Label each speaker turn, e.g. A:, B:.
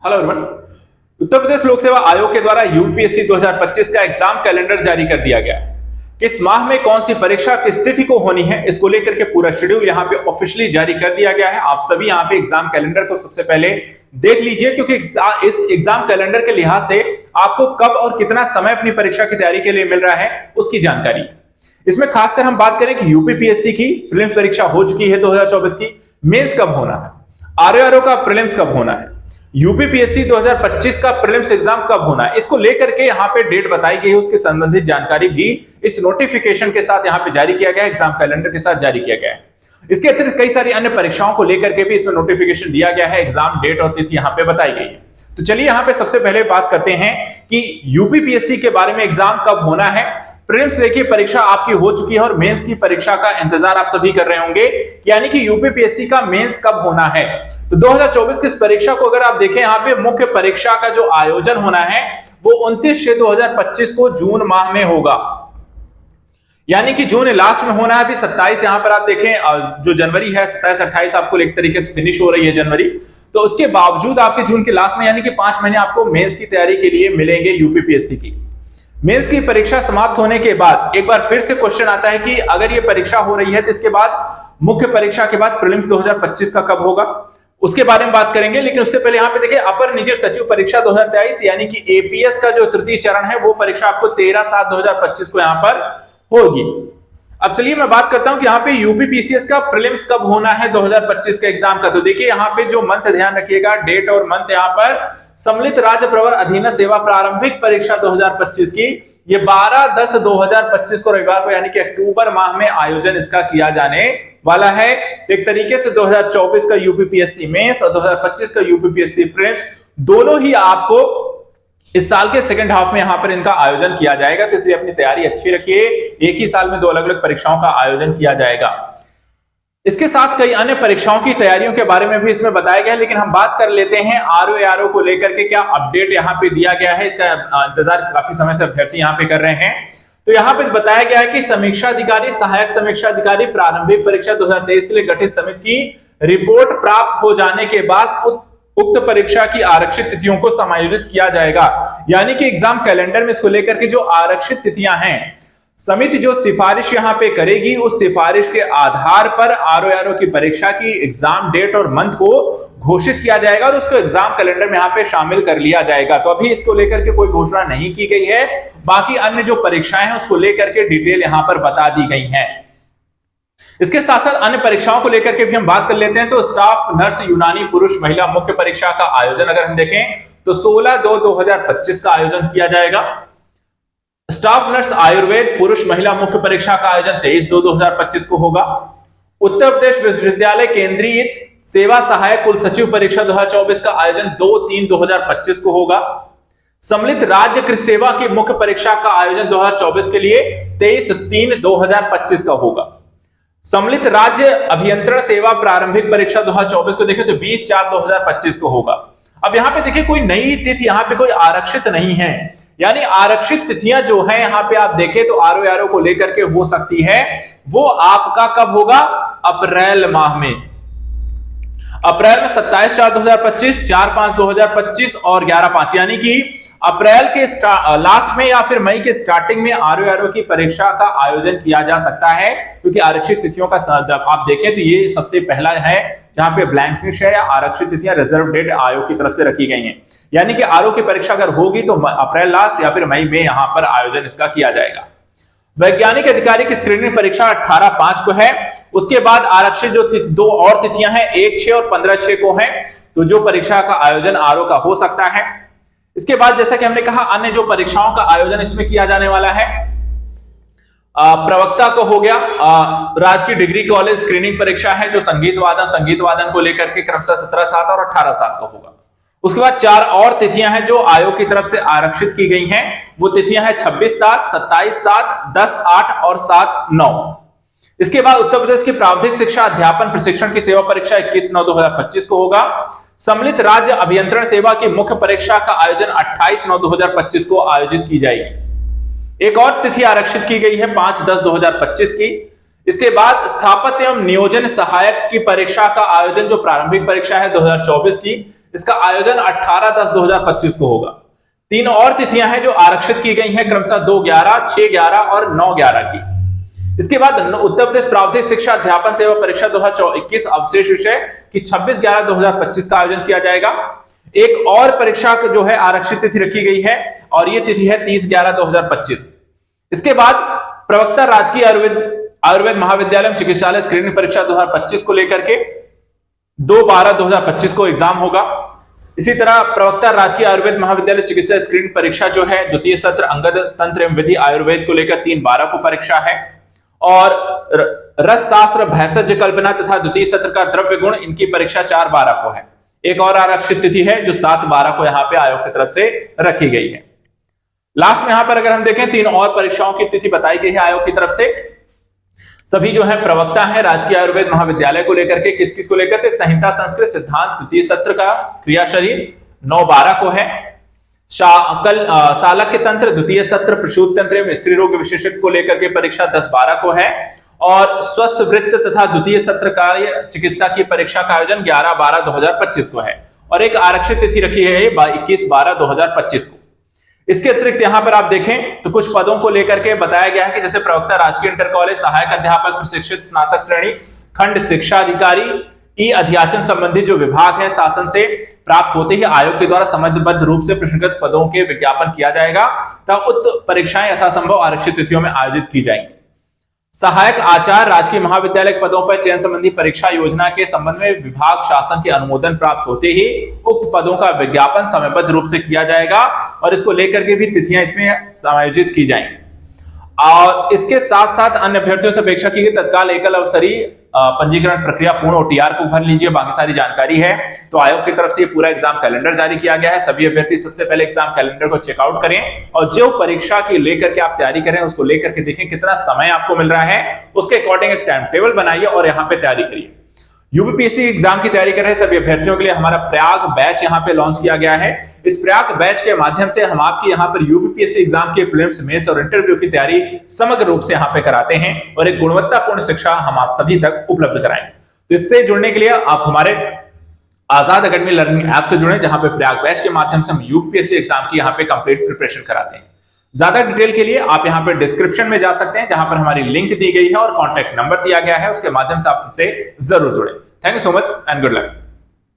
A: Hello everyone. Uttar Pradesh लोक सेवा आयोग के द्वारा यूपीएससी 2025 का एग्जाम कैलेंडर जारी कर दिया गया है। किस माह में कौन सी परीक्षा किस तिथि को होनी है, इसको लेकर के पूरा शेड्यूल यहाँ पे ऑफिशियली जारी कर दिया गया है। आप सभी यहाँ पे एग्जाम कैलेंडर को सबसे पहले देख लीजिए, क्योंकि इस एग्जाम कैलेंडर के लिहाज से आपको कब और कितना समय अपनी परीक्षा की तैयारी के लिए मिल रहा है उसकी जानकारी। इसमें खासकर हम बात करें कि यूपीपीएससी की प्रीलिम्स परीक्षा हो चुकी है 2024 की, मेंस कब होना है, आरओआरओ का प्रीलिम्स कब होना है, यूपीपीएससी 2025 का प्रीलिम्स एग्जाम कब होना है, इसको लेकर के यहाँ पे डेट बताई गई है। उसके संबंधित जानकारी भी इस नोटिफिकेशन के साथ यहाँ पे जारी किया गया है, एग्जाम कैलेंडर के साथ जारी किया गया है। इसके अतिरिक्त कई सारी अन्य परीक्षाओं को लेकर के भी इसमें नोटिफिकेशन दिया गया है, एग्जाम डेट और तिथि यहाँ पे बताई गई है। तो चलिए यहाँ पे सबसे पहले बात करते हैं कि यूपीपीएससी के बारे में एग्जाम कब होना है। प्रीलिम्स देखिए परीक्षा आपकी हो चुकी है और मेंस की परीक्षा का इंतजार आप सभी कर रहे होंगे, यानी कि यूपीपीएससी का मेंस कब होना है। तो 2024 की इस परीक्षा को अगर आप देखें, यहाँ पे मुख्य परीक्षा का जो आयोजन होना है वो 29/6/2025 को जून माह में होगा, यानी कि जून लास्ट में होना है। अभी 27 यहाँ पर आप देखें जो जनवरी है, 27-28 आपको एक तरीके से फिनिश हो रही है जनवरी, तो उसके बावजूद आपके जून के लास्ट में यानी कि 5 महीने आपको मेंस की तैयारी के लिए मिलेंगे। यूपीपीएससी की मेंस की परीक्षा समाप्त होने के बाद एक बार फिर से क्वेश्चन आता है कि अगर ये परीक्षा हो रही है तो इसके बाद मुख्य परीक्षा के बाद प्रीलिम्स 2025 का कब होगा, उसके बारे में बात करेंगे। लेकिन उससे पहले यहाँ पे देखिए अपर निजी सचिव परीक्षा 2023 यानी कि एपीएस का जो तृतीय चरण है वो परीक्षा आपको 13/7/2025 को यहाँ पर होगी। अब चलिए मैं बात करता हूं कि यहाँ पे यूपीपीसीएस का प्रीलिम्स कब होना है 2025 के एग्जाम का। तो देखिए यहाँ पे जो मंथ ध्यान रखिएगा, डेट और मंथ यहाँ पर सम्मिलित राज्य प्रवर अधीन सेवा प्रारंभिक परीक्षा 2025 की ये 12/10/2025 को रविवार को यानी कि अक्टूबर माह में आयोजन इसका किया जाने वाला है। एक तरीके से 2024 का यूपीपीएससी मेंस और 2025 का यूपीपीएससी प्रीलिम्स दोनों ही आपको इस साल के सेकंड हाफ में यहां पर इनका आयोजन किया जाएगा। तो इसलिए अपनी तैयारी अच्छी रखिए, एक ही साल में 2 अलग अलग परीक्षाओं का आयोजन किया जाएगा। इसके साथ कई अन्य परीक्षाओं की तैयारियों के बारे में भी इसमें बताया गया है, लेकिन हम बात कर लेते हैं आरओआरओ को लेकर के क्या अपडेट यहाँ पे दिया गया है। इसका इंतजार काफी समय से अभ्यर्थी यहाँ पे कर रहे हैं। तो यहाँ पे बताया गया है कि समीक्षा अधिकारी, सहायक समीक्षा अधिकारी प्रारंभिक परीक्षा 2023 के लिए गठित समिति की रिपोर्ट प्राप्त हो जाने के बाद उक्त परीक्षा की आरक्षित तिथियों को समायोजित किया जाएगा। यानी कि एग्जाम कैलेंडर में इसको लेकर के जो आरक्षित तिथियां हैं, समिति जो सिफारिश यहां पे करेगी उस सिफारिश के आधार पर आरओआरओ की परीक्षा की एग्जाम डेट और मंथ को घोषित किया जाएगा और उसको एग्जाम कैलेंडर में यहां पे शामिल कर लिया जाएगा। तो अभी इसको लेकर के कोई घोषणा नहीं की गई है, बाकी अन्य जो परीक्षाएं हैं उसको लेकर के डिटेल यहां पर बता दी गई है। इसके साथ साथ अन्य परीक्षाओं को लेकर के भी हम बात कर लेते हैं। तो स्टाफ नर्स यूनानी पुरुष महिला मुख्य परीक्षा का आयोजन अगर हम देखें तो 16/2/2025 का आयोजन किया जाएगा। स्टाफ नर्स आयुर्वेद पुरुष महिला मुख्य परीक्षा का आयोजन 23/2/2025 को होगा। उत्तर प्रदेश विश्वविद्यालय केंद्रीय सेवा सहायक कुल सचिव परीक्षा 2024 का आयोजन 2/3/2025 को होगा। सम्मिलित राज्य कृषि सेवा की मुख्य परीक्षा का आयोजन 2024 के लिए 23/3/2025 का होगा। सम्मिलित राज्य अभियंत्रण सेवा प्रारंभिक परीक्षा 2024 को देखें तो 20/4/2025 को होगा। अब यहाँ पे देखिए कोई नई तिथि यहाँ पे कोई आरक्षित नहीं है, यानी आरक्षित तिथियां जो है यहाँ पे आप देखें तो आरओआरओ को लेकर के हो सकती है, वो आपका कब होगा, अप्रैल माह में। अप्रैल में 27/4/2025, 4/5/2025 और 11/5 यानी कि अप्रैल के लास्ट में या फिर मई के स्टार्टिंग में आरओआरओ की परीक्षा का आयोजन किया जा सकता है। क्योंकि आरक्षित तिथियों का आप देखें तो ये सबसे पहला है जहां पे ब्लैंक निश है या आरक्षित तिथियां रिजर्व डेट आयोग की तरफ से रखी गई हैं। यानी कि आरओ की परीक्षा अगर होगी तो अप्रैल लास्ट या फिर मई में यहां पर आयोजन इसका किया जाएगा। वैज्ञानिक अधिकारी की स्क्रीनिंग परीक्षा 18/5 को है। उसके बाद आरक्षित जो 2 और तिथियां हैं 1/6 और 15/6 को है, तो जो परीक्षा का आयोजन आरओ का हो सकता है। इसके बाद जैसा कि हमने कहा अन्य जो परीक्षाओं का आयोजन इसमें किया जाने वाला है, प्रवक्ता को हो गया, राजकीय डिग्री कॉलेज स्क्रीनिंग परीक्षा है जो संगीत वादन को लेकर के क्रमशः 17/7 और 18/7 को होगा। उसके बाद 4 और तिथियां हैं जो आयोग की तरफ से आरक्षित की गई हैं, वो तिथियां हैं 26/7, 27/7, 10/8 और 7/9। इसके बाद उत्तर प्रदेश की प्रावधिक शिक्षा अध्यापन प्रशिक्षण की सेवा परीक्षा 21/9/2025 को होगा। सम्मिलित राज्य अभियंत्रण सेवा की मुख्य परीक्षा का आयोजन 28/9/2025 को आयोजित की जाएगी। एक और तिथि आरक्षित की गई है 5/10/2025 की। इसके बाद स्थापत्य एवं नियोजन सहायक की परीक्षा का आयोजन जो प्रारंभिक परीक्षा है 2024 की, इसका आयोजन 18/10/2025 को होगा। 3 और तिथियां हैं जो आरक्षित की गई हैं, क्रमशः 2/11, 6/11 और 9/11 की। इसके बाद उत्तर प्रदेश प्रावधिक शिक्षा अध्यापन सेवा परीक्षा 2021 अवशेष विषय की 26/11/2025 का आयोजन किया जाएगा। एक और परीक्षा जो है आरक्षित तिथि रखी गई है और यह तिथि है 30/11/2025। इसके बाद प्रवक्ता राजकीय आयुर्वेद महाविद्यालय चिकित्सालय स्क्रीनिंग परीक्षा 2025 को लेकर के 2/12/2025 को एग्जाम होगा। इसी तरह प्रवक्ता राजकीय आयुर्वेद महाविद्यालय चिकित्सा स्क्रीनिंग परीक्षा जो है द्वितीय सत्र अंगद तंत्र एवं विधि आयुर्वेद को लेकर 3/12 को परीक्षा है। और रस शास्त्र भैषज कल्पना तथा द्वितीय सत्र का द्रव्य गुण, इनकी परीक्षा 4/12 को है। एक और आरक्षित तिथि है जो 7/12 को यहां पे आयोग की तरफ से रखी गई है। लास्ट में यहां पर अगर हम देखें 3 और परीक्षाओं की तिथि बताई गई है आयोग की तरफ से। सभी जो है प्रवक्ता है राजकीय आयुर्वेद महाविद्यालय को लेकर के, किस किस को लेकर के, संहिता संस्कृत सिद्धांत द्वितीय सत्र का क्रिया शरीर 9/12 को है। शालक्य तंत्र द्वितीय सत्र प्रसूति तंत्र एवं स्त्री रोग विशेषज्ञ को लेकर के परीक्षा 10/12 को है। और स्वस्थ वृत्त तथा द्वितीय सत्र कार्य चिकित्सा की परीक्षा का आयोजन 11/12/2025 को है। और एक आरक्षित तिथि रखी है 21/12/2025 को। इसके अतिरिक्त यहां पर आप देखें तो कुछ पदों को लेकर के बताया गया है कि जैसे प्रवक्ता राजकीय इंटर कॉलेज सहायक अध्यापक प्रशिक्षित स्नातक श्रेणी खंड शिक्षा अधिकारी ई अध्याचन संबंधी जो विभाग है शासन से प्राप्त होते ही आयोग के द्वारा समयबद्ध रूप से प्रश्नगत पदों के विज्ञापन किया जाएगा तथा उक्त परीक्षाएं यथासंभव आरक्षित तिथियों में आयोजित की जाएंगी। सहायक आचार्य राजकीय महाविद्यालय के पदों पर चयन संबंधी परीक्षा योजना के संबंध में विभाग शासन के अनुमोदन प्राप्त होते ही उक्त पदों का विज्ञापन समयबद्ध रूप से किया जाएगा और इसको लेकर के भी तिथियां इसमें समायोजित की जाएंगी। और इसके साथ साथ अन्य अभ्यर्थियों से अपेक्षा की गई तत्काल एकल अवसरी पंजीकरण प्रक्रिया पूर्ण OTR को भर लीजिए, बाकी सारी जानकारी है। तो आयोग की तरफ से पूरा एग्जाम कैलेंडर जारी किया गया है। सभी अभ्यर्थी सबसे पहले एग्जाम कैलेंडर को चेकआउट करें और जो परीक्षा की लेकर के आप तैयारी करें उसको लेकर के देखें कितना समय आपको मिल रहा है, उसके अकॉर्डिंग एक टाइम टेबल बनाइए और यहाँ पे तैयारी करिए। यूपीपीएससी एग्जाम की तैयारी कर रहे सभी अभ्यर्थियों के लिए हमारा प्रयाग बैच यहाँ पे लॉन्च किया गया है। इस प्रयाग बैच के माध्यम से हम आपकी यहाँ पर यूपीपीएससी एग्जाम के प्रीलिम्स, मेंस और इंटरव्यू की तैयारी समग्र रूप से यहाँ पे कराते हैं और एक गुणवत्तापूर्ण शिक्षा हम आप सभी तक उपलब्ध कराएंगे। तो इससे जुड़ने के लिए आप हमारे आजाद एकेडमी लर्निंग ऐप से जुड़े, जहां पे प्रयाग बैच के माध्यम से हम यूपीपीएससी एग्जाम की यहाँ पे कंप्लीट प्रिपरेशन कराते हैं। ज्यादा डिटेल के लिए आप यहाँ पे डिस्क्रिप्शन में जा सकते हैं, जहां पर हमारी लिंक दी गई है और कॉन्टैक्ट नंबर दिया गया है, उसके माध्यम से आप हमसे जरूर जुड़े। Thank you so much and good luck.